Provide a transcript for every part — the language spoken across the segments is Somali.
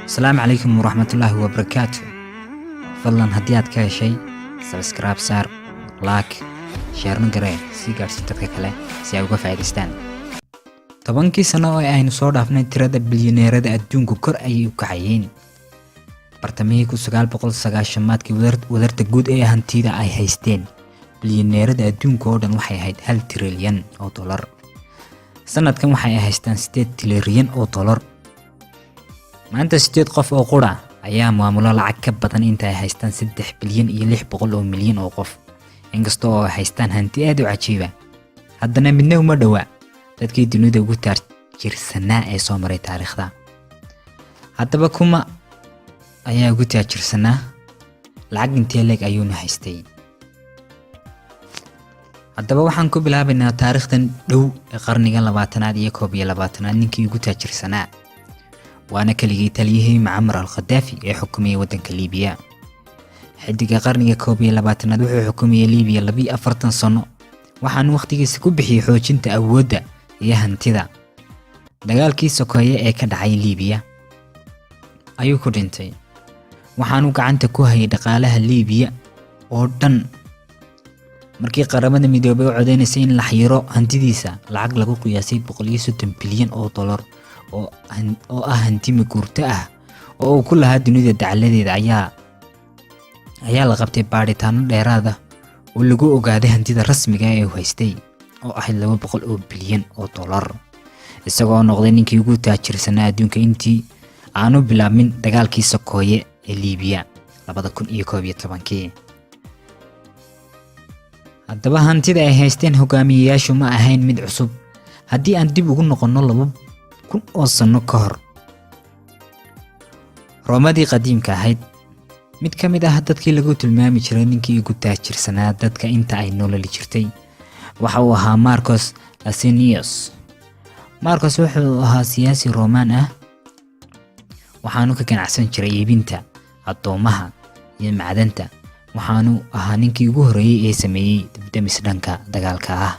السلام عليكم ورحمة الله وبركاته. فضلا هديات كاشي سبسكرايب سار لايك شير نقرأ سيجار ستة كله سيأوقف فايدستان. طبعاً كي سنة aynu soo dhaafnay tirada bilyaneerada adduunku kor ayay u kacayeen. bartamihii 1990maadkii wadarta guud ee hantida ay haysteen bilyaneerada adduunka oo dhan waxay ahayd 1 trilyan oo dollar. sanadkan waxay haystaan 8 trilyan oo dollar. maanta 8 qof oo qura ayaa maamulo lacag ka badan inta ay haystaan 3 bilyan iyo 600 oo milyan oo qof. inkastoo ay haystaan hanti aad u cajiib ah, haddana midna uma dhawa dadkii dunida ugu taajirsanaa ee soo maray taariikhda. haddaba kuma ayaa ugu taajirsanaa, lacag intee leeg ayuuna haystay? haddaba waxaan ku bilaabaynaa taariikhdan dhow ee qarniga 20aad iyo 21aad ninkii ugu taajirsanaa waana kaligii taliyihii Muammar al-Gaddafi ee xukumayay waddanka Liibiya. xidiga qarniga 21aad wuxuu xukumayay Liibiya 42 sano, waxaana waqtigiisa ku bixiyay xoojinta awoodda iyo hantida. dagaalkii sokeeye ee ka dhacay Liibiya ayuu ku dhintay, waxaanu gacanta ku hayay dhaqaalaha Liibiya oo dhan. markii qaramada midoobay u codeysay in la xiro hantidiisa, lacag lagu qiyaasay 130 bilyan oo dollar oo ah hanti maguurto ah oo uu ku lahaa dunida dacaladeeda ayaa la qabtay baaritaano dheeraad ah oo lagu ogaaday hantida rasmiga ah ee uu haystay oo ahayd 200 oo bilyan oo dollar, isagoo noqday ninkii ugu taajirsanaa adduunka intii aanu bilaabmin dagaalkii sokeeye ee Liibiya 2011. haddaba hantida ay haysteen hogaamiyeyaashu ma ahayn mid cusub. haddii aan dib ugu noqono 2000 oo sano ka hor, Roomadii qadiimka ahayd, mid ka mid ah dadkii lagu tilmaami jiray ninkii ugu taajirsanaa dadka inta ay nolol jirtay waxa uu ahaa Marcus Licinius. Marcus wuxuu ahaa siyaasi Roomaan ah, waxaanu ka ganacsan jiray iibinta addoomaha iyo macdanta, waxaanu ahaa ninkii ugu horeeyay ee sameeyay dibdamis dhanka dagaalka ah.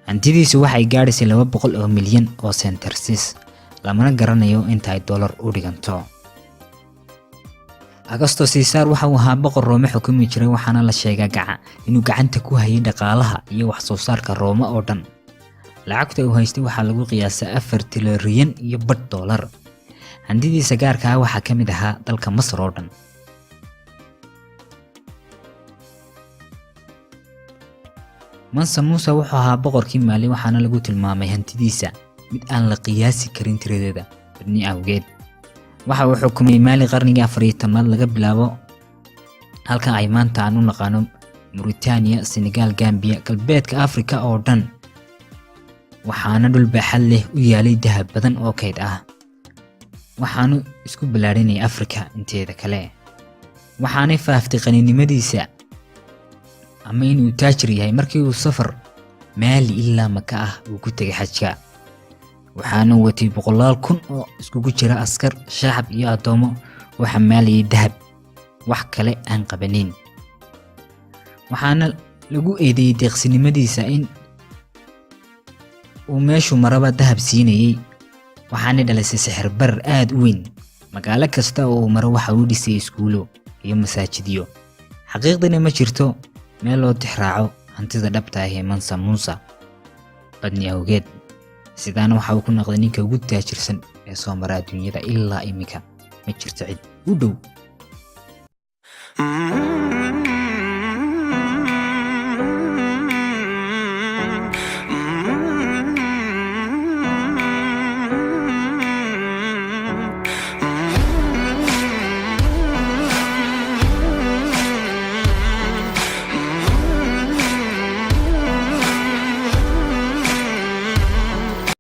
hantidiisu waxay gaadhaysay 200 oo milyan oo sesterces, lamana garanayo inta ay dollar u dhiganto. Augustus Caesar waxa uu ahaa boqor Roome xukumi jiray, waxaana la sheegaa inuu gacanta ku hayay dhaqaalaha iyo wax soo saarka Roome oo dhan. lacagta uu haystay waxaa lagu qiyaasaa 4 trilyan iyo badh dollar. hantidiisa gaarka ah waxaa ka mid ahaa dalka Masar oo dhan. Mansa Musa wuxuu ahaa boqorkii Maali, waxaana lagu tilmaamay hantidiisa mid aan la qiyaasi karin tiradeeda badni awgeed. waxa uu xukumay Maali qarnigii 14aad laga bilaabo halka ay maanta aan u naqaano Mauritania, Senegal, Gambia, galbeedka Afrika oo dhan. waxaana dhul baaxad leh u yaalay dahab badan oo kayd ah, waxaanu isku balaarinay Afrika inteeda kale. waxaanay faaftay qaniinimadiisa ama inuu taajir yahay markii uu safar Maali ilaa Maka ah uu ku tagay xajka. waxaanu watay 100,000 oo iskugu jira askar, shacab iyo addoomo oo xamaalayay dahab, wax kale aan qabanin. waxaana lagu eedeeyay deeqsinimadiisa in uu meeshu maraba dahab siinayay, waxaana dhalisay sixir barar aad u weyn. magaalo kasta oo uu maro waxa uu dhisay iskuulo iyo masaajidyo. xaqiiqdina ma jirto meel loo tixraaco hantida dhabta ah ee Mansa Musa badni awgeed. sidaana waxa uu ku noqday ninka ugu taajirsan ee soo maray adduunyada ilaa imika. ma jirto cid u dhow.